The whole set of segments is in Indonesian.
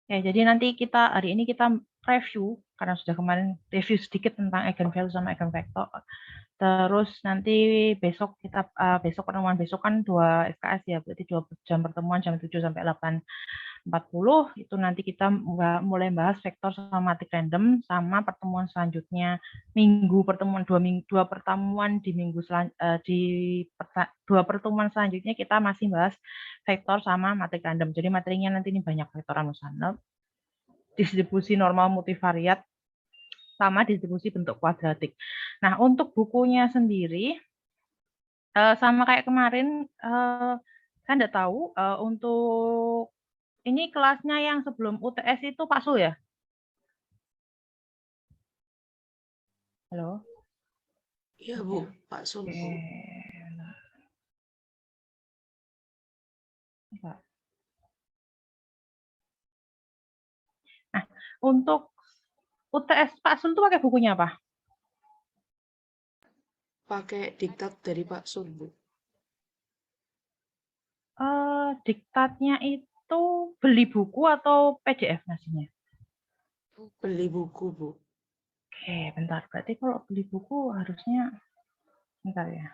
Ya, jadi nanti hari ini kita review karena sudah kemarin review sedikit tentang eigenvalue sama eigenvektor. Terus nanti besok pertemuan besok kan 2 SKS ya, berarti 2 jam pertemuan jam 7 sampai 8.40 itu nanti kita mulai bahas vektor sama matrik random sama pertemuan selanjutnya dua pertemuan di dua pertemuan selanjutnya kita masih bahas vektor sama matrik random. Jadi materinya nanti ini banyak vektor Anusanov, distribusi normal multivariat sama distribusi bentuk kuadratik. Nah, untuk bukunya sendiri sama kayak kemarin, saya nggak tahu untuk ini kelasnya yang sebelum UTS itu Pak Sul ya? Halo? Iya Bu, Pak Sul Bu. Oke. Nah, untuk UTS Pak Sul itu pakai bukunya apa? Pakai diktat dari Pak Sul Bu. Diktatnya itu beli buku atau PDF ngasihnya? Beli buku Bu. Oke, bentar. Berarti kalau beli buku harusnya, bentar ya.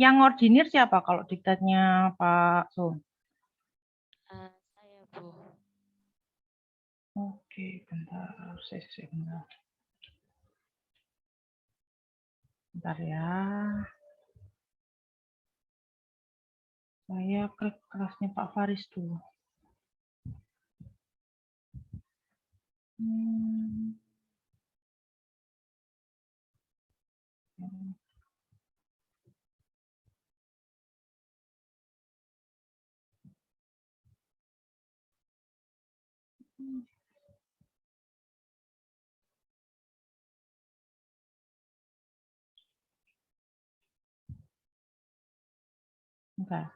Yang ordinir siapa kalau diktatnya Pak Sul? Saya Bu. Oke, bentar. Bentar. Bentar ya. Saya klik kelasnya Pak Faris dulu. Bentar.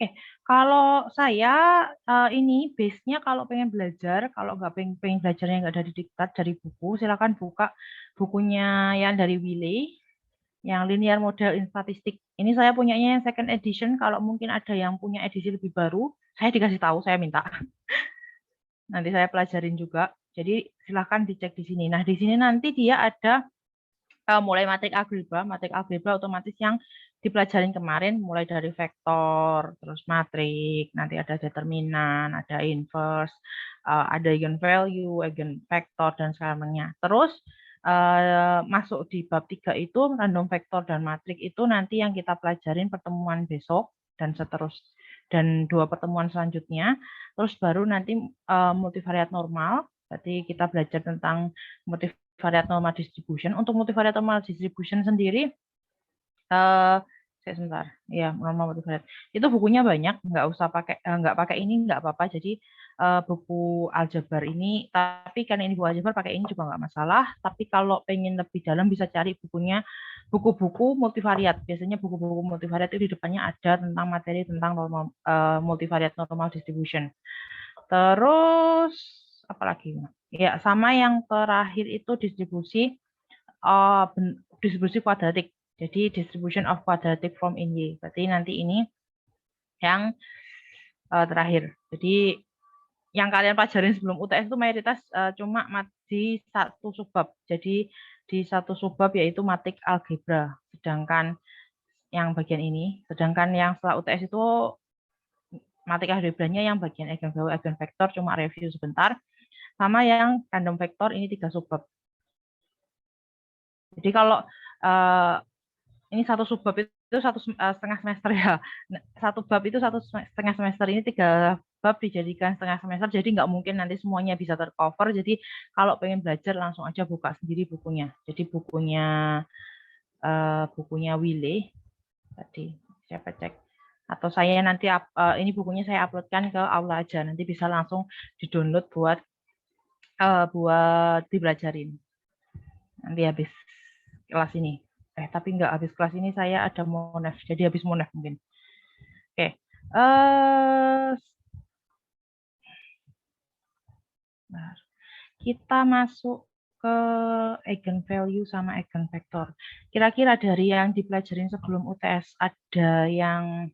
Oke, kalau saya ini base-nya kalau pengen belajar, kalau nggak pengen belajarnya nggak dari diktat, dari buku, silakan buka bukunya yang dari Wiley, yang Linear Model in Statistik. Ini saya punyanya yang second edition, kalau mungkin ada yang punya edisi lebih baru, saya dikasih tahu, saya minta. Nanti saya pelajarin juga, jadi silahkan dicek di sini. Nah, di sini nanti dia ada mulai matrik algebra otomatis yang dipelajarin kemarin, mulai dari vektor, terus matrik, nanti ada determinan, ada inverse, ada eigenvalue, eigenvektor, dan segalanya. Terus masuk di bab 3 itu random vektor dan matrik itu nanti yang kita pelajarin pertemuan besok dan seterusnya dan 2 pertemuan selanjutnya. Terus baru nanti multivariat normal, berarti kita belajar tentang multivariate normal distribution. Untuk multivariate normal distribution sendiri, sebentar, ya normal multivariate. Itu bukunya banyak, nggak pakai ini nggak apa-apa. Jadi buku aljabar ini, tapi kan ini buku aljabar pakai ini juga nggak masalah. Tapi kalau pengen lebih dalam bisa cari bukunya, buku-buku multivariate. Biasanya buku-buku multivariate itu di depannya ada tentang materi tentang multivariate normal distribution. Terus apa lagi? Ya, sama yang terakhir itu distribusi kuadratik. Jadi distribution of quadratic form in Y. Berarti nanti ini yang terakhir. Jadi yang kalian pelajarin sebelum UTS itu mayoritas cuma di satu subbab. Jadi di satu subbab yaitu matrik algebra. Sedangkan yang bagian ini, sedangkan yang setelah UTS itu matrik algebranya yang bagian eigenvalue, eigenvektor cuma review sebentar. Sama yang random vektor ini 3 subbab. Jadi kalau ini satu subbab itu setengah semester ya. Satu bab itu setengah semester, ini 3 bab dijadikan setengah semester, jadi nggak mungkin nanti semuanya bisa tercover. Jadi kalau pengen belajar langsung aja buka sendiri bukunya. Jadi bukunya Willy tadi siapa cek atau saya nanti ini bukunya saya uploadkan ke aula aja, nanti bisa langsung di download buat buat dipelajarin. Nanti habis kelas ini. Tapi nggak habis kelas ini, saya ada monef. Jadi habis monef mungkin. Oke. Kita masuk ke eigenvalue sama eigenvektor. Kira-kira dari yang dipelajarin sebelum UTS, ada yang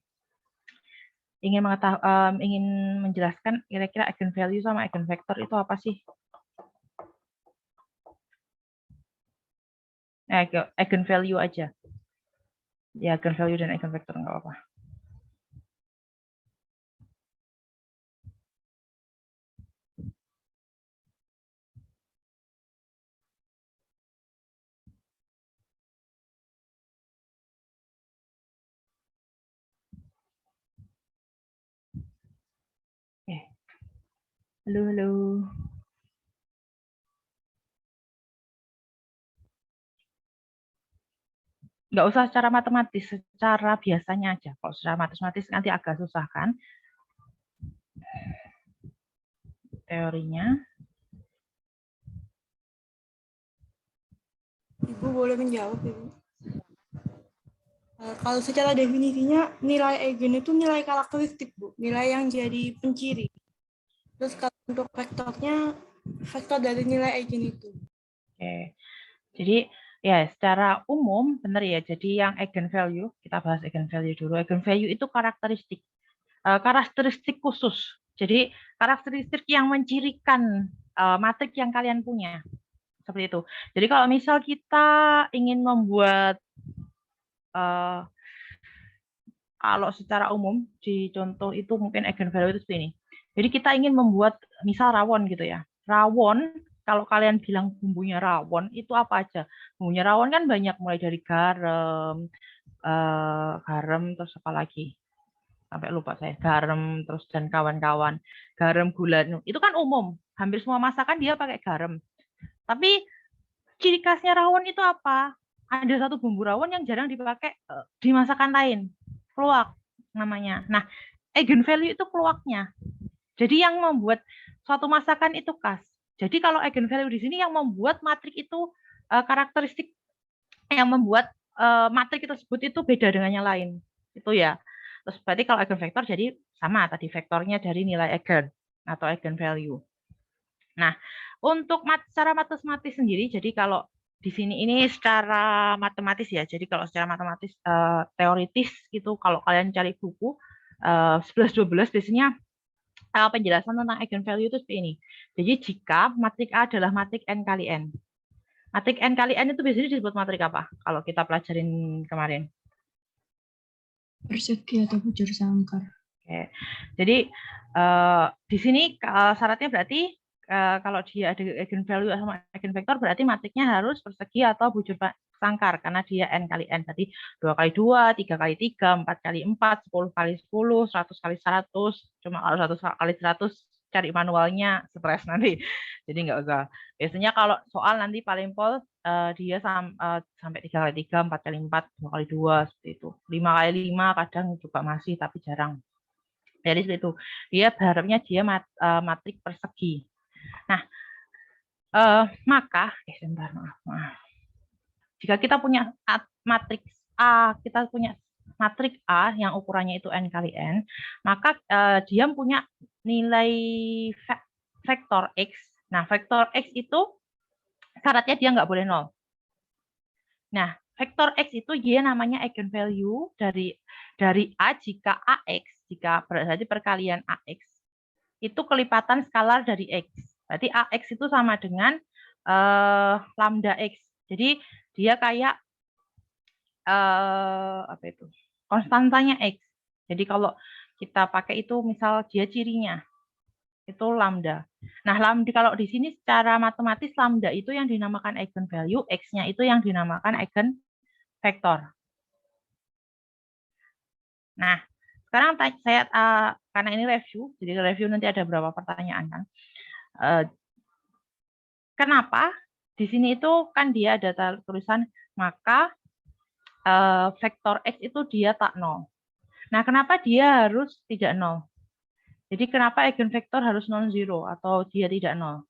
ingin menjelaskan kira-kira eigenvalue sama eigenvektor itu apa sih? Eigenvalue aja. Ya, eigenvalue dan eigenvektor nggak apa-apa. Halo, halo. Nggak usah secara matematis, secara biasanya aja. Kalau secara matematis nanti agak susah kan teorinya. Ibu boleh menjawab, Ibu. Kalau secara definisinya, nilai eigen itu nilai karakteristik, Bu. Nilai yang jadi penciri. Terus kalau untuk vektornya, vektor dari nilai eigen itu. Oke. Jadi ya secara umum benar ya. Jadi yang eigenvalue, kita bahas eigenvalue dulu. Eigenvalue itu karakteristik khusus. Jadi karakteristik yang mencirikan matrik yang kalian punya. Seperti itu. Jadi kalau misal kita ingin membuat kalau secara umum di contoh itu mungkin eigenvalue itu seperti ini. Jadi kita ingin membuat misal rawon gitu ya. Rawon, kalau kalian bilang bumbunya rawon itu apa aja? Bumbunya rawon kan banyak, mulai dari garam, terus apa lagi? Sampai lupa saya. Garam terus dan kawan-kawan. Garam, gula, itu kan umum. Hampir semua masakan dia pakai garam. Tapi ciri khasnya rawon itu apa? Ada satu bumbu rawon yang jarang dipakai di masakan lain. Keluak namanya. Nah, eigenvalue itu keluaknya. Jadi yang membuat suatu masakan itu khas. Jadi kalau eigenvalue di sini yang membuat matrik itu karakteristik yang membuat matrik tersebut itu beda dengan yang lain. Itu ya. Terus berarti kalau eigenvektor jadi sama tadi vektornya dari nilai eigen atau eigenvalue. Nah, untuk secara matematis sendiri, jadi kalau di sini ini secara matematis ya. Jadi kalau secara matematis teoritis itu kalau kalian cari buku 11-12 biasanya penjelasan tentang eigenvalue itu seperti ini. Jadi jika matrik A adalah matrik n kali n. Matrik n kali n itu biasanya disebut matrik apa? Kalau kita pelajarin kemarin. Persegi atau bujur sangkar. Oke. Jadi di sini syaratnya berarti kalau dia ada eigenvalue sama eigenvektor berarti matriknya harus persegi atau bujur sangkar karena dia n kali n. Berarti 2 kali 2, 3 kali 3, 4 kali 4, 10 kali 10, 100 kali 100. Cuma kalau 100 kali 100 cari manualnya stres nanti. Jadi nggak usah. Biasanya kalau soal nanti paling pol dia sampai 3 kali 3, 4 kali 4, 2 kali 2 seperti itu. 5 kali 5 kadang juga masih tapi jarang. Jadi seperti itu. Dia berharapnya dia matrik persegi. Nah, maka sebentar, maaf. Jika kita punya matriks A, kita punya matrik A yang ukurannya itu n kali n, maka dia punya nilai vektor x. Nah, vektor x itu syaratnya dia nggak boleh 0. Nah, vektor x itu dia namanya eigenvalue dari A jika AX, jika berarti perkalian AX, itu kelipatan skalar dari X. Berarti AX itu sama dengan lambda X. Jadi dia kayak apa itu? Konstantanya X. Jadi kalau kita pakai itu misal dia cirinya itu lambda. Nah, lambda kalau di sini secara matematis lambda itu yang dinamakan eigenvalue, X-nya itu yang dinamakan eigenvektor. Nah, sekarang saya karena ini review, jadi review nanti ada beberapa pertanyaan kan. Kenapa? Di sini itu kan dia ada tulisan maka vektor X itu dia tak 0. Nah, kenapa dia harus tidak 0? Jadi kenapa eigenvektor harus non-zero atau dia tidak 0?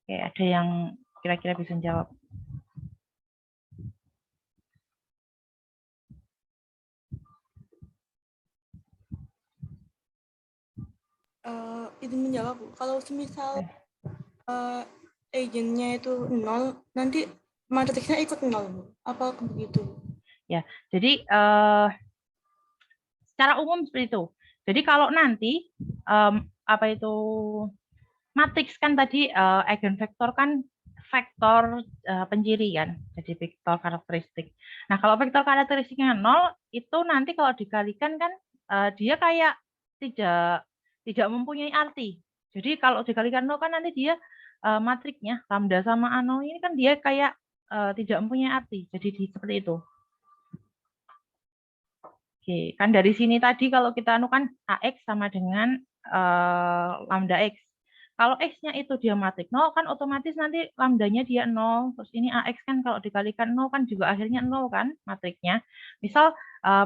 Oke, ada yang kira-kira bisa jawab? Izin menjawab, Bu. Kalau semisal agennya itu 0, nanti matriksnya ikut 0, Bu. Apa begitu? Ya, jadi secara umum seperti itu. Jadi kalau nanti apa itu matriks kan tadi eigenvektor kan vektor penciri kan, jadi vektor karakteristik. Nah kalau vektor karakteristiknya 0 itu nanti kalau dikalikan kan dia kayak tidak mempunyai arti. Jadi kalau dikalikan 0 kan nanti dia matriknya lambda sama A0 ini kan dia kayak tidak mempunyai arti. Jadi seperti itu. Oke, kan dari sini tadi kalau kita anukan AX sama dengan lambda X. Kalau X-nya itu dia matrik 0, kan otomatis nanti lambdanya dia 0. Terus ini AX kan kalau dikalikan 0 kan juga akhirnya 0 kan matriknya. Misal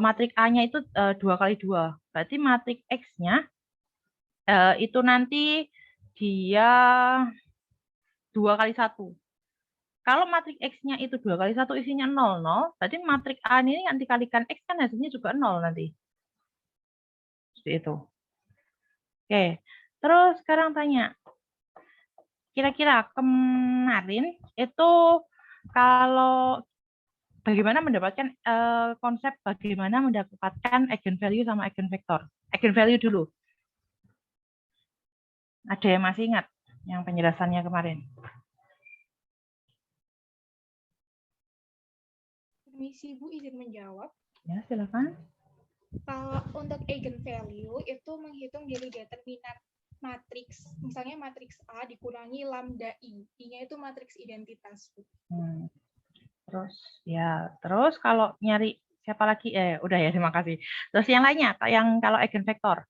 matrik A-nya itu 2 kali 2. Berarti matrik X-nya itu nanti dia 2 kali 1. Kalau matrik X-nya itu 2 kali 1 isinya 0, 0, berarti matrik A ini yang dikalikan X kan hasilnya juga 0 nanti. Seperti itu. Oke, terus sekarang tanya. Kira-kira kemarin itu kalau bagaimana mendapatkan konsep bagaimana mendapatkan eigenvalue sama eigenvektor. Eigenvalue dulu. Ada yang masih ingat yang penjelasannya kemarin? Permisi Bu, izin menjawab. Ya, silakan. Kalau untuk eigenvalue itu menghitung dari determinan matriks, misalnya matriks A dikurangi lambda I, I-nya itu matriks identitas. Terus kalau nyari siapa lagi? Udah ya, terima kasih. Terus yang lainnya, yang kalau eigenvektor.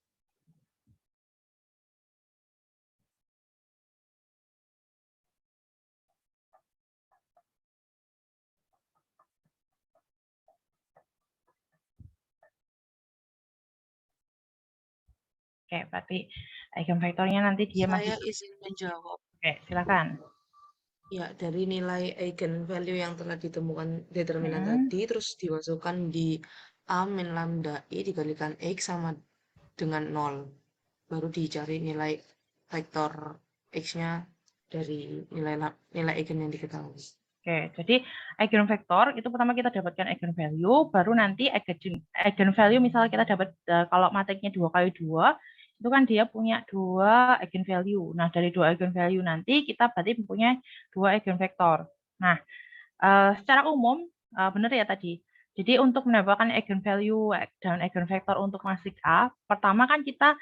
Oke, berarti eigenvektornya nanti dia masih. Saya izin menjawab. Oke, silakan. Ya, dari nilai eigenvalue yang telah ditemukan determinan tadi, terus dimasukkan di A min lambda I dikalikan X sama dengan 0. Baru dicari nilai vektor X-nya dari nilai eigen yang diketahui. Oke, jadi eigenvektor itu pertama kita dapatkan eigenvalue, baru nanti eigenvalue misalnya kita dapat kalau matriknya 2 kali 2, itu kan dia punya 2 eigenvalue. Nah, dari 2 eigenvalue nanti kita berarti mempunyai 2 eigenvektor. Nah, secara umum benar ya tadi. Jadi untuk mendapatkan eigenvalue dan eigenvektor untuk matrik A, pertama kan kita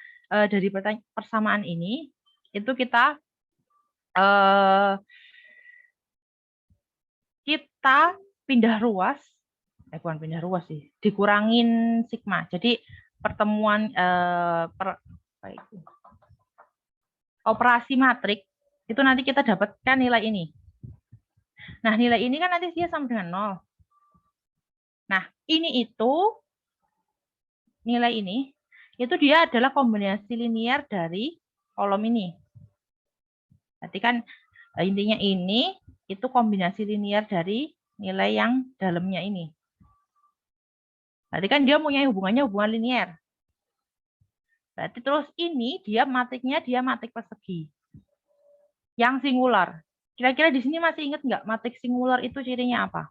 dari persamaan ini itu kita pindah ruas, bukan pindah ruas sih, dikurangin sigma. Jadi pertemuan operasi matrik itu nanti kita dapatkan nilai ini. Nah, nilai ini kan nanti dia sama dengan 0. Nah, ini itu nilai ini itu dia adalah kombinasi linear dari kolom ini. Berarti kan intinya ini itu kombinasi linear dari nilai yang dalamnya ini. Berarti kan dia punya hubungannya hubungan linear. Berarti terus ini dia matriknya dia matrik persegi. Yang singular. Kira-kira di sini masih ingat nggak matrik singular itu cirinya apa?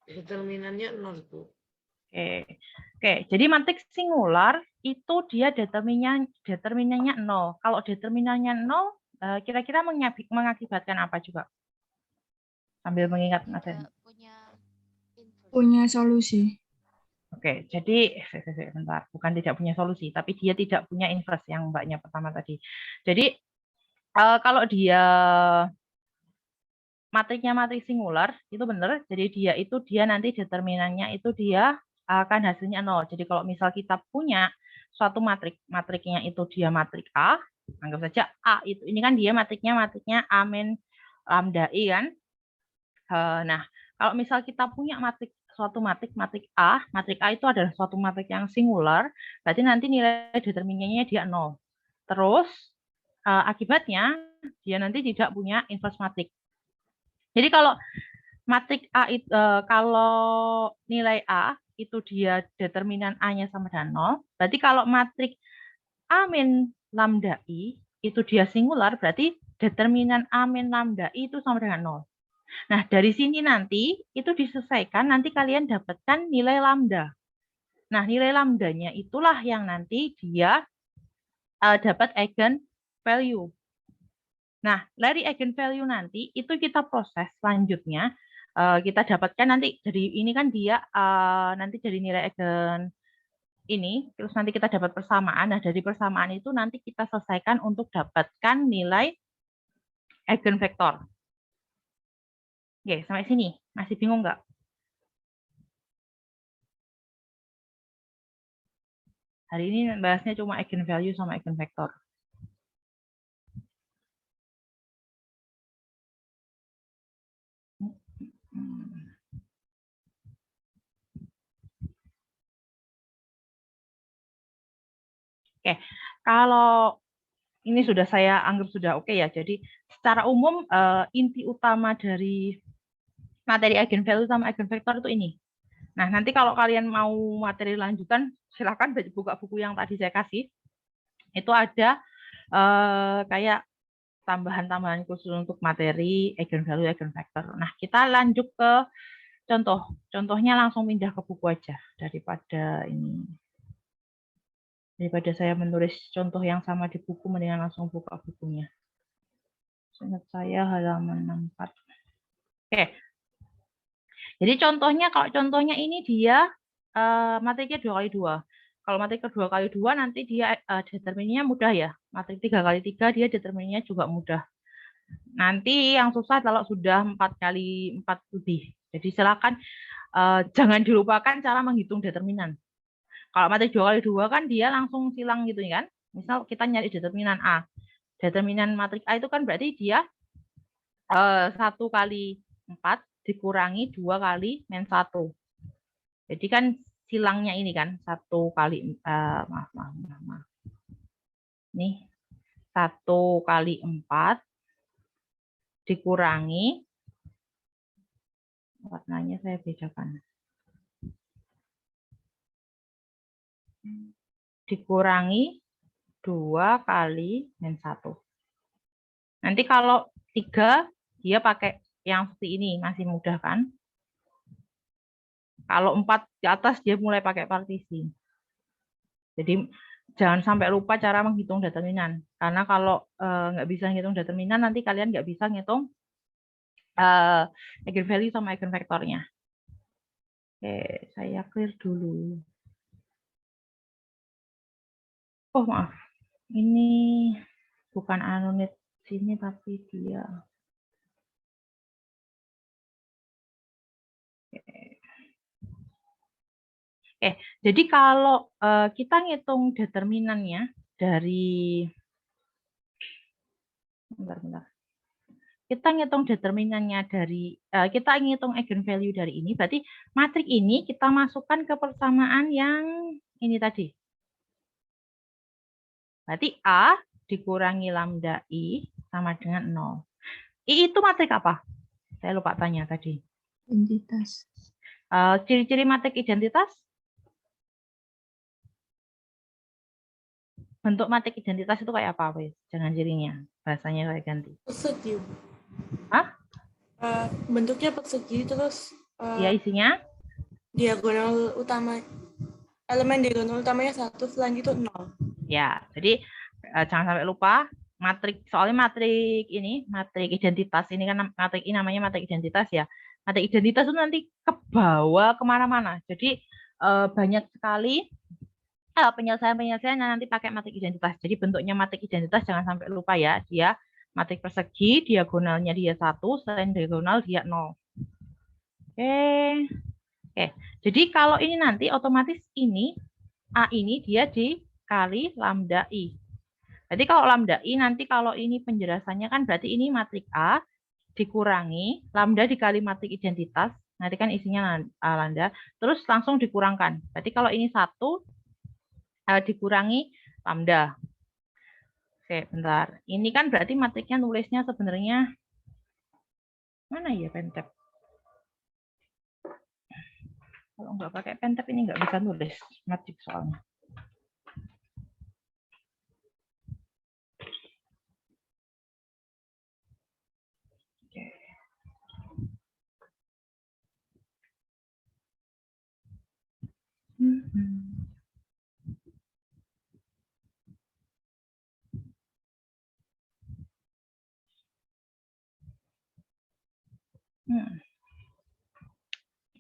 Determinannya 0, Bu. Oke, jadi matrik singular itu dia determinannya 0. Kalau determinannya 0, kira-kira mengakibatkan apa juga? Sambil mengingat materi. Punya solusi. Oke, jadi bentar, bukan tidak punya solusi, tapi dia tidak punya inverse yang mbaknya pertama tadi. Jadi kalau dia matriknya matrik singular itu benar, jadi dia nanti determinannya itu dia akan hasilnya 0. Jadi kalau misal kita punya suatu matriknya itu dia matrik A, anggap saja A itu ini kan dia matriknya A min lambda I kan. Nah, kalau misal kita punya matrik suatu matrik A itu adalah suatu matrik yang singular, berarti nanti nilai determinannya dia 0. Terus akibatnya dia nanti tidak punya inverse matrik. Jadi kalau matrik A itu, kalau nilai A itu dia determinan A-nya sama dengan 0, berarti kalau matrik A min lambda I itu dia singular, berarti determinan A min lambda I itu sama dengan 0. Nah, dari sini nanti itu diselesaikan, nanti kalian dapatkan nilai lambda. Nah, nilai lambdanya itulah yang nanti dia dapat eigen value. Nah, dari eigen value nanti itu kita proses selanjutnya. Kita dapatkan nanti dari ini kan dia nanti dari nilai eigen ini, terus nanti kita dapat persamaan. Nah, dari persamaan itu nanti kita selesaikan untuk dapatkan nilai eigenvektor. Oke, sampai sini. Masih bingung nggak? Hari ini bahasnya cuma eigenvalue sama eigenvektor. Oke, kalau ini sudah saya anggap sudah oke ya. Jadi secara umum inti utama dari materi eigenvalue sama eigenvektor itu ini. Nah, nanti kalau kalian mau materi lanjutan, silakan buka buku yang tadi saya kasih. Itu ada kayak tambahan-tambahan khusus untuk materi eigenvalue, eigenvektor. Nah, kita lanjut ke contoh. Contohnya langsung pindah ke buku aja daripada ini. Daripada saya menulis contoh yang sama di buku, mendingan langsung buka bukunya. Ingat saya halaman 64. Oke. Jadi contohnya, kalau contohnya ini dia matriknya 2x2. Kalau matrik 2x2 nanti dia determinnya mudah ya. Matrik 3x3 dia determinnya juga mudah. Nanti yang susah kalau sudah 4x4 lebih. Jadi silakan jangan dilupakan cara menghitung determinan. Kalau matrik 2x2 kan dia langsung silang gitu kan. Misal kita nyari determinan A. Determinan matrik A itu kan berarti dia 1 kali 4 dikurangi 2 kali min 1. Jadi kan silangnya ini kan 1 kali maaf. Nih 1 kali 4 dikurangi, warnanya saya bedakan, dikurangi 2 kali min 1. Nanti kalau 3 dia pakai yang seperti ini, masih mudah kan? Kalau 4 ke atas dia mulai pakai partisi. Jadi jangan sampai lupa cara menghitung determinan. Karena kalau nggak bisa ngitung determinan, nanti kalian nggak bisa ngitung eigenvalue sama eigenvektornya. Oke, saya clear dulu. Oh maaf, ini bukan unit sini tapi dia. Jadi kalau kita ngitung determinannya dari, bentar. Kita ngitung determinannya dari, kita ngitung eigenvalue dari ini, berarti matrik ini kita masukkan ke persamaan yang ini tadi. Berarti A dikurangi lambda I sama dengan 0. I itu matrik apa? Saya lupa tanya tadi. Identitas. Ciri-ciri matrik identitas? Bentuk matrik identitas itu kayak apa, wes? Jangan cirinya. Bahasanya saya ganti. Persegi. Hah? Bentuknya persegi, terus Ya, isinya? diagonal utama, elemen diagonal utamanya 1, selanjutnya 0. Ya, jadi jangan sampai lupa matrik, soalnya matrik ini, matrik identitas ini kan matrik ini namanya matrik identitas ya. Matrik identitas itu nanti ke bawah kemana-mana. Jadi banyak sekali penyelesaian-penyelesaian yang nanti pakai matrik identitas. Jadi bentuknya matrik identitas jangan sampai lupa ya. Dia matrik persegi, diagonalnya dia 1, selain diagonal dia 0. Oke. Jadi kalau ini nanti otomatis ini A ini dia dikali lambda I. Jadi kalau lambda I nanti kalau ini penjelasannya kan berarti ini matrik A dikurangi lambda dikali matrik identitas Nanti kan isinya lambda, terus langsung dikurangkan. Berarti kalau ini 1 dikurangi lambda. Oke, bentar. Ini kan berarti matriknya nulisnya sebenarnya mana ya pentap? Kalau nggak pakai pentap ini nggak bisa nulis matrik soalnya. Oke.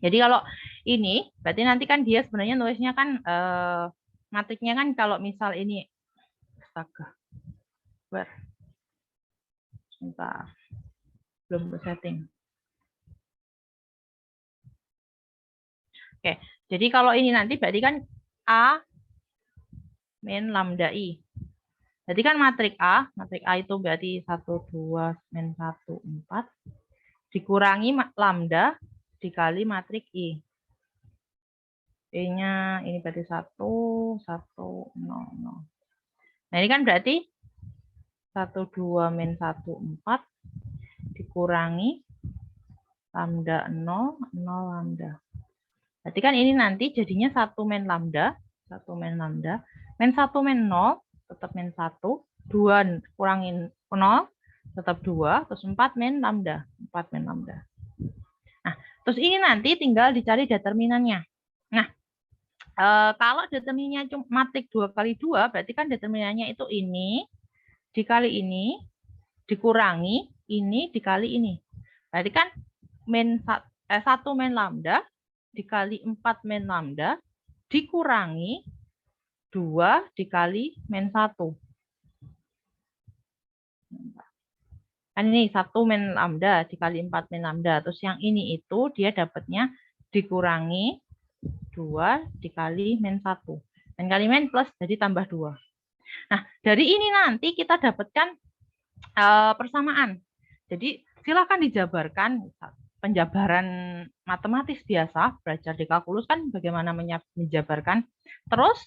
Jadi kalau ini berarti nanti kan dia sebenarnya nulisnya kan matriknya kan kalau misal ini astaga. Sebentar. Belum setting. Oke, jadi kalau ini nanti berarti kan A min lambda I. Berarti kan matrik A itu berarti 1, 2, min 1, 4, dikurangi lambda dikali matrik I. I-nya ini berarti 1, 1, 0, 0. Nah ini kan berarti 1, 2, min 1, 4, dikurangi lambda 0, 0 lambda. Berarti kan ini nanti jadinya 1 min lambda, 1 min lambda, min 1 min 0, tetap min 1, 2 kurangin 0, tetap 2, terus 4 min lambda, 4 min lambda. Nah, terus ini nanti tinggal dicari determinannya. Nah, kalau determinannya cuma matrik 2 kali 2, berarti kan determinannya itu ini, dikali ini, dikurangi, ini, dikali ini. Berarti kan min 1 min lambda, dikali 4 min lambda, dikurangi 2 dikali min 1. Kan ini 1 min lambda dikali 4 min lambda. Terus yang ini itu dia dapatnya dikurangi 2 dikali min 1. Min kali min plus jadi tambah 2. Nah, dari ini nanti kita dapatkan persamaan. Jadi silakan dijabarkan. Penjabaran matematis biasa, belajar di kalkulus kan bagaimana menjabarkan. Terus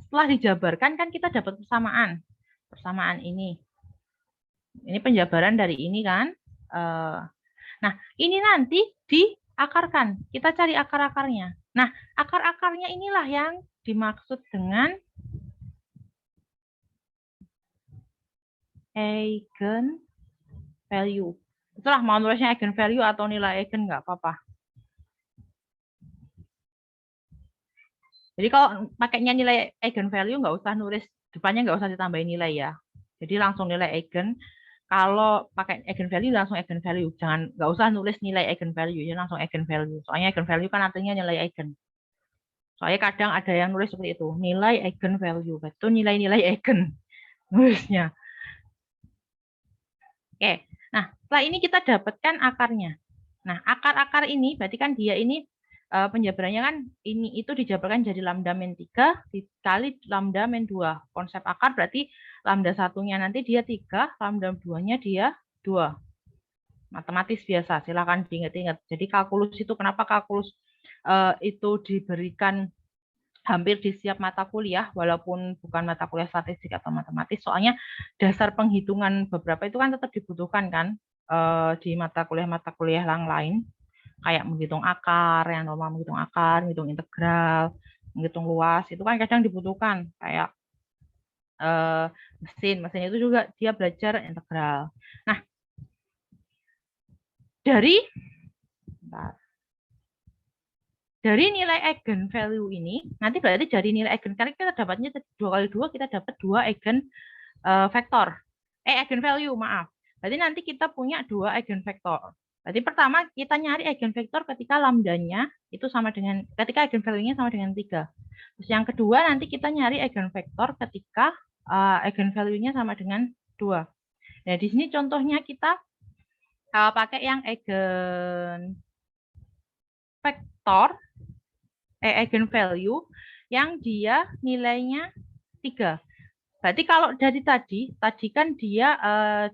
setelah dijabarkan kan kita dapat persamaan. Persamaan ini. Ini penjabaran dari ini kan. Nah, ini nanti diakarkan. Kita cari akar-akarnya. Nah, akar-akarnya inilah yang dimaksud dengan eigenvalue. Itulah mau nulisnya eigenvalue atau nilai eigen nggak apa-apa. Jadi kalau pakainya nilai eigenvalue nggak usah nulis depannya, nggak usah ditambahin nilai ya. Jadi langsung nilai eigen. Kalau pakai eigenvalue langsung eigenvalue. Jangan nggak usah nulis nilai eigenvalue, ya langsung eigenvalue. Soalnya eigenvalue kan artinya nilai eigen. Soalnya kadang ada yang nulis seperti itu, nilai eigenvalue. Itu nilai-nilai eigen nulisnya. Oke. Nah, setelah ini kita dapatkan akarnya. Nah, akar-akar ini berarti kan dia ini penjabarannya kan ini itu dijabarkan jadi lambda min 3 dikali lambda min 2. Konsep akar berarti lambda satunya nanti dia 3, lambda 2-nya dia 2. Matematis biasa, silakan diingat-ingat. Jadi kalkulus itu kenapa kalkulus itu diberikan hampir di setiap mata kuliah, walaupun bukan mata kuliah statistik atau matematis, soalnya dasar penghitungan beberapa itu kan tetap dibutuhkan kan di mata kuliah yang lain, kayak menghitung akar, yang normal menghitung akar, menghitung integral, menghitung luas, itu kan kadang dibutuhkan, kayak mesin itu juga dia belajar integral. Nah, dari nilai eigenvalue ini, nanti berarti dari nilai eigenvalue kita dapatnya 2 kali 2, kita dapat 2 eigenvalue, maaf. Berarti nanti kita punya 2 eigenvektor. Berarti pertama kita nyari eigenvektor ketika lambdanya itu sama dengan, ketika eigenvalue-nya sama dengan 3. Terus yang kedua nanti kita nyari eigenvektor ketika eigenvalue-nya sama dengan 2. Nah, di sini contohnya kita pakai yang eigenvalue yang dia nilainya 3. Berarti kalau dari tadi kan dia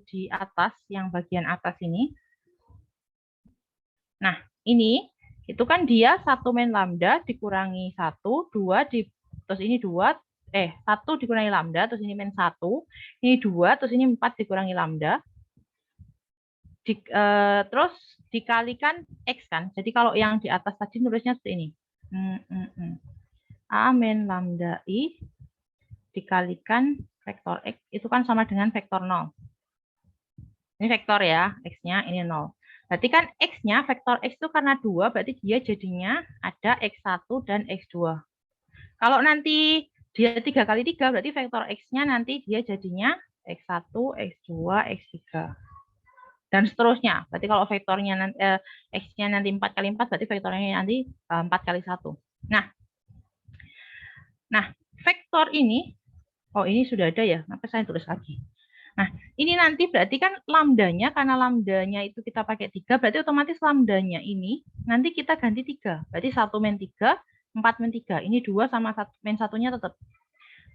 di atas, yang bagian atas ini. Nah, ini Itu kan dia 1 min lambda dikurangi 1, 2, terus ini 2, 1 dikurangi lambda, terus ini min 1, ini 2, terus ini 4 dikurangi lambda. Terus dikalikan X kan. Jadi kalau yang di atas tadi nulisnya seperti ini. A min lambda I dikalikan vektor X itu kan sama dengan vektor 0. Ini vektor ya, X-nya ini 0. Berarti kan X-nya, vektor X itu karena 2, berarti dia jadinya ada X1 dan X2. Kalau nanti dia 3 kali 3, berarti vektor X-nya nanti dia jadinya X1, X2, X3. Dan seterusnya. Berarti kalau vektornya nanti, X-nya nanti 4 kali 4, berarti vektornya nanti 4 kali 1. Nah, vektor ini, oh ini sudah ada ya, kenapa saya tulis lagi? Nah, ini nanti berarti kan lambdanya, karena lambdanya itu kita pakai 3, berarti otomatis lambdanya ini nanti kita ganti 3. Berarti 1 min 3, 4 min 3. Ini 2 sama 1 min 1-nya tetap.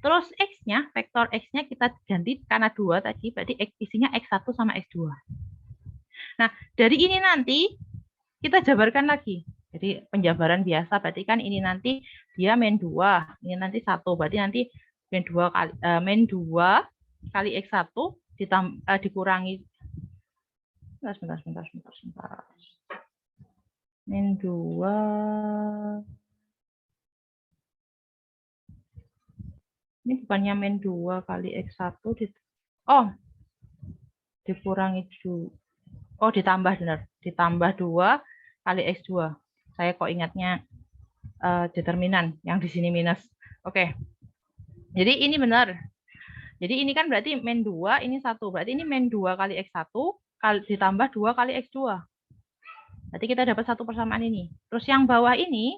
Terus X-nya, vektor X-nya kita ganti karena 2 tadi, berarti isinya X1 sama X2. Nah, dari ini nanti kita jabarkan lagi. Jadi penjabaran biasa, berarti kan ini nanti dia min 2, ini nanti 1. Berarti nanti min 2 kali X1 dikurangi sebentar. Min 2. Ini bukannya min 2 kali X1 dikurangi 2. Oh, ditambah benar. Ditambah 2 kali X2. Saya kok ingatnya determinan yang di sini minus. Oke. Jadi ini benar. Jadi ini kan berarti min 2, ini 1. Berarti ini min 2 kali X1 ditambah 2 kali X2. Berarti kita dapat satu persamaan ini. Terus yang bawah ini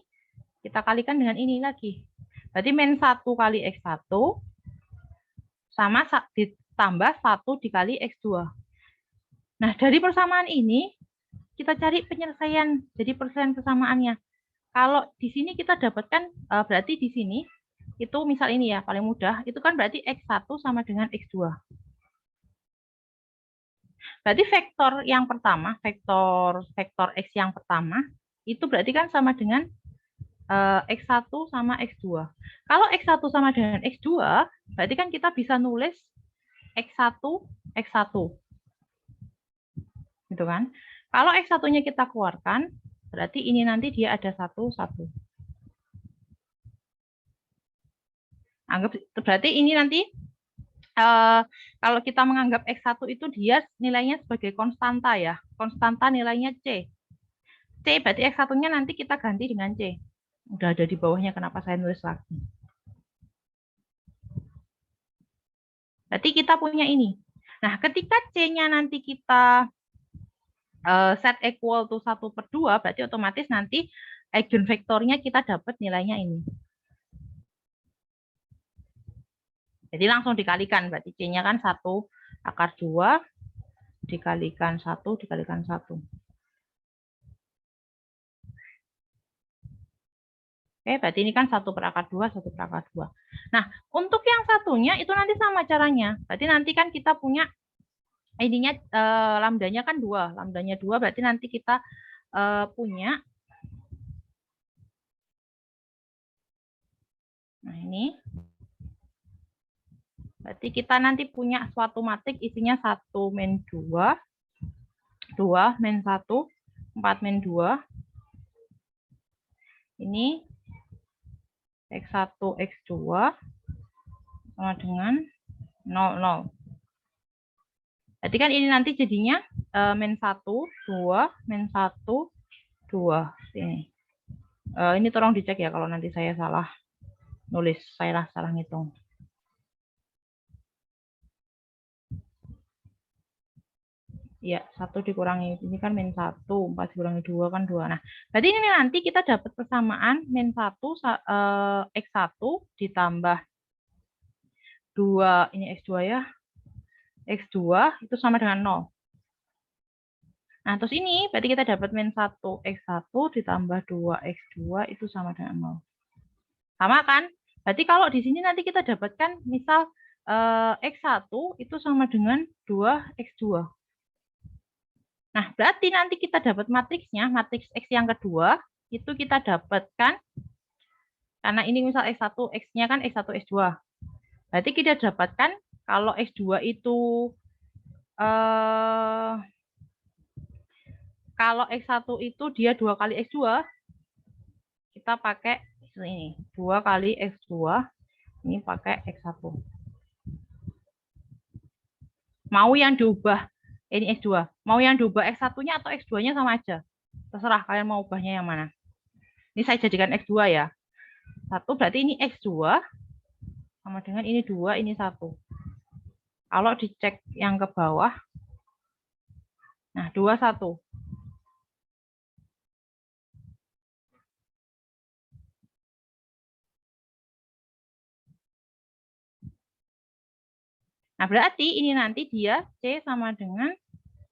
kita kalikan dengan ini lagi. Berarti min 1 kali X1 sama ditambah 1 dikali X2. Nah, dari persamaan ini kita cari penyelesaian. Jadi persen persamaannya. Kalau di sini kita dapatkan berarti di sini itu misal ini ya paling mudah, itu kan berarti X1 sama dengan X2. Berarti vektor yang pertama, vektor X yang pertama, itu berarti kan sama dengan X1 sama X2. Kalau X1 sama dengan X2, berarti kan kita bisa nulis X1, X1. Gitu kan? Kalau X1-nya kita keluarkan, berarti ini nanti dia ada 1, 1. Anggap berarti ini nanti kalau kita menganggap X1 itu dia nilainya sebagai konstanta ya. Konstanta nilainya C. C berarti X1-nya nanti kita ganti dengan C. Udah ada di bawahnya, kenapa saya nulis lagi. Berarti kita punya ini. Nah, ketika C-nya nanti kita set equal to 1/2, berarti otomatis nanti eigenvektornya kita dapat nilainya ini. Jadi langsung dikalikan, berarti C-nya kan 1/2 dikalikan 1 dikalikan 1. Oke, berarti ini kan 1/2, 1/2. Nah, untuk yang satunya itu nanti sama caranya. Berarti nanti kan kita punya ininya lambdanya kan 2. Lambdanya 2 berarti nanti kita punya. Nah, ini. Berarti kita nanti punya suatu matrik isinya 1 min 2, 2 min 1, 4 min 2. Ini X1, X2 sama dengan 0, 0. Berarti kan ini nanti jadinya min 1, 2, min 1, 2. Ini tolong dicek ya kalau nanti saya salah nulis, saya salah ngitung. Ya, 1 dikurangi, ini kan min 1, 4 dikurangi 2 kan 2. Nah, berarti ini nanti kita dapat persamaan min 1, X1 ditambah 2, ini X2 ya. X2 itu sama dengan 0. Nah, terus ini berarti kita dapat min 1 X1 ditambah 2 X2 itu sama dengan 0. Sama kan? Berarti kalau di sini nanti kita dapatkan misal X1 itu sama dengan 2 X2. Nah, berarti nanti kita dapat matriksnya, matriks X yang kedua, itu kita dapatkan, karena ini misal X1, X-nya kan X1, X2. Berarti kita dapatkan kalau X2 itu, kalau X1 itu dia 2 kali X2, kita pakai ini, 2 kali X2, ini pakai X1. Mau yang diubah, ini X2, mau yang diubah X1-nya atau X2-nya sama aja. Terserah kalian mau ubahnya yang mana. Ini saya jadikan X2 ya. 1 berarti ini X2 sama dengan ini 2, ini 1. Kalau dicek yang ke bawah, nah 2, 1. Nah, berarti ini nanti dia C sama dengan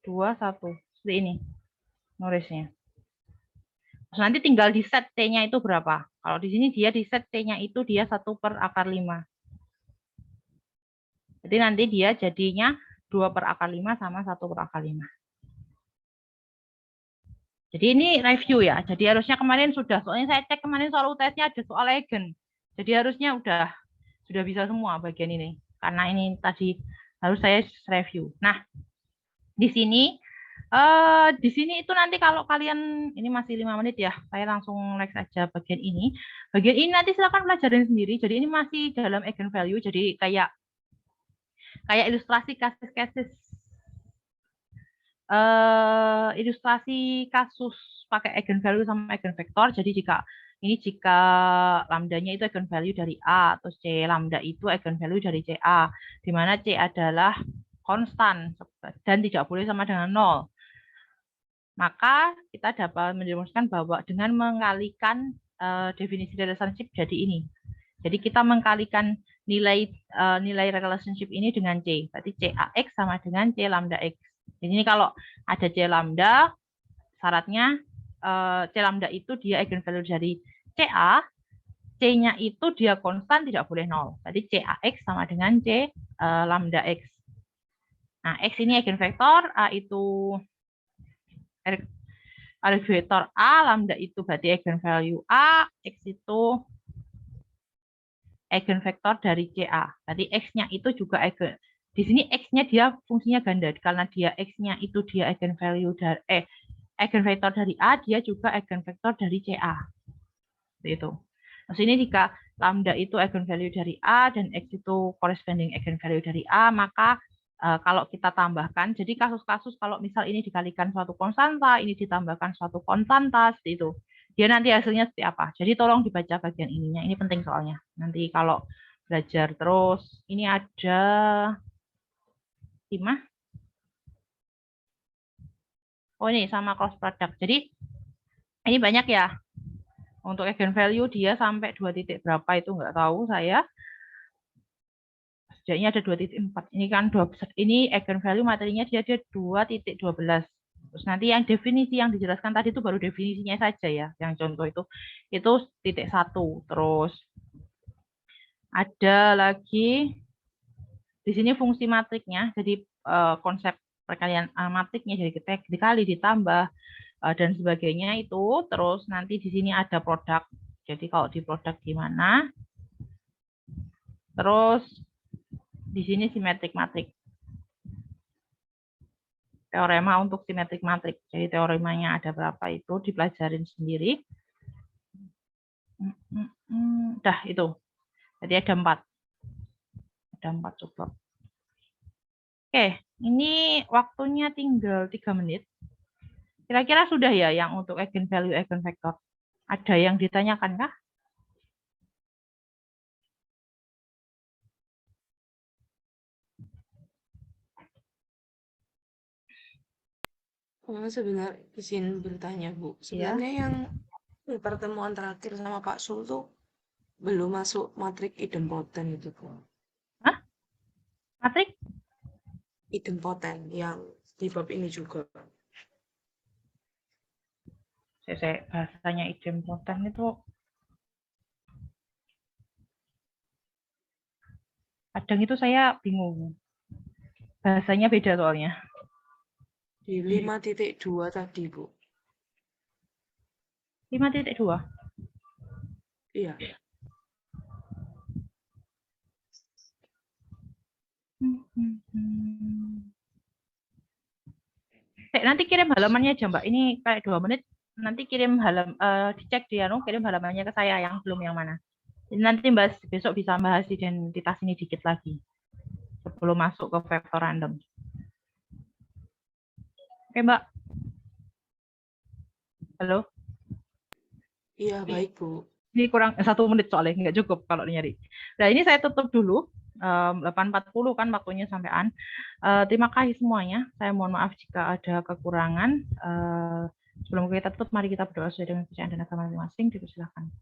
2, 1. Seperti ini nulisnya. Terus nanti tinggal di set T-nya itu berapa. Kalau di sini dia di set T-nya itu dia 1/5. Jadi nanti dia jadinya 2/5 sama 1/5. Jadi ini review ya. Jadi harusnya kemarin sudah. Soalnya saya cek kemarin soal UTS-nya ada soal eigen. Jadi harusnya sudah bisa semua bagian ini. Karena ini tadi harus saya review. Nah, di sini itu nanti kalau kalian ini masih 5 menit ya, saya langsung next aja bagian ini. Bagian ini nanti silakan pelajarin sendiri. Jadi ini masih dalam eigenvalue. Jadi kayak ilustrasi ilustrasi kasus pakai eigenvalue sama eigenvektor. Jadi jika lambdanya itu eigenvalue dari A, terus C lambda itu eigenvalue dari CA, di mana C adalah konstan dan tidak boleh sama dengan 0. Maka kita dapat mendemonstrasikan bahwa dengan mengalikan definisi relationship jadi ini. Jadi kita mengkalikan nilai relationship ini dengan C. Berarti CAX sama dengan C lambda X. Jadi ini kalau ada C lambda, syaratnya C lambda itu dia eigenvalue dari CA, C-nya itu dia konstan tidak boleh 0. Berarti CAX sama dengan C lambda X. Nah, X ini eigenvektor, A itu vektor A, lambda itu berarti eigenvalue A, X itu eigenvektor dari CA. Berarti X-nya itu juga di sini X-nya dia fungsinya ganda, karena dia X-nya itu dia eigenvalue dari eigenvektor dari A, dia juga eigenvektor dari CA. Seperti itu. Terus ini jika lambda itu eigenvalue dari A dan X itu corresponding eigenvalue dari A, maka kalau kita tambahkan, jadi kasus-kasus kalau misal ini dikalikan suatu konstanta, ini ditambahkan suatu konstanta, seperti itu. Dia nanti hasilnya seperti apa. Jadi tolong dibaca bagian ininya, ini penting soalnya. Nanti kalau belajar terus, ini ada 5. Oh ini sama cross product. Jadi ini banyak ya. Untuk eigenvalue dia sampai 2 titik berapa itu nggak tahu saya. Setidaknya ada 2.4. Ini kan 2 besar. Ini eigenvalue materinya dia 2.12. Terus nanti yang definisi yang dijelaskan tadi itu baru definisinya saja ya. Yang contoh itu titik 1. Terus ada lagi di sini fungsi matriknya. Jadi konsep perkalian matriknya jadi kita dikali ditambah dan sebagainya itu. Terus nanti di sini ada produk. Jadi kalau di produk gimana? Terus di sini simetrik matrik. Teorema untuk simetrik matrik. Jadi teoremanya ada berapa itu dipelajarin sendiri. Dah itu. Jadi ada 4. Ada 4 coba. Oke, ini waktunya tinggal 3 menit. Kira-kira sudah ya yang untuk eigenvalue, eigenvektor? Ada yang ditanyakan kah? Sebenarnya izin bertanya, Bu. Sebenarnya yang pertemuan terakhir sama Pak Sul tuh belum masuk matrik idempoten itu, Bu. Hah? Matrik? Idempoten yang di bab ini juga. Saya bahasanya idempoten itu kadang itu saya bingung. Bahasanya beda soalnya. Di 5.2 tadi, Bu. 5.2. Iya. Nanti kirim halamannya aja Mbak. Ini kayak 2 menit. Nanti kirim dicek di kirim halamannya ke saya yang belum yang mana. Jadi nanti Mbak besok bisa bahas identitas ini dikit lagi sebelum masuk ke vektor random. Oke Mbak. Halo. Iya, baik Bu. Ini kurang 1 menit soalnya nggak cukup kalau nyari. Nah ini saya tutup dulu. 8.40 kan waktunya sampean. Terima kasih semuanya. Saya mohon maaf jika ada kekurangan. Sebelum kita tutup, mari kita berdoa sesuai dengan kepercayaan dan agama masing-masing. Dipersilakan.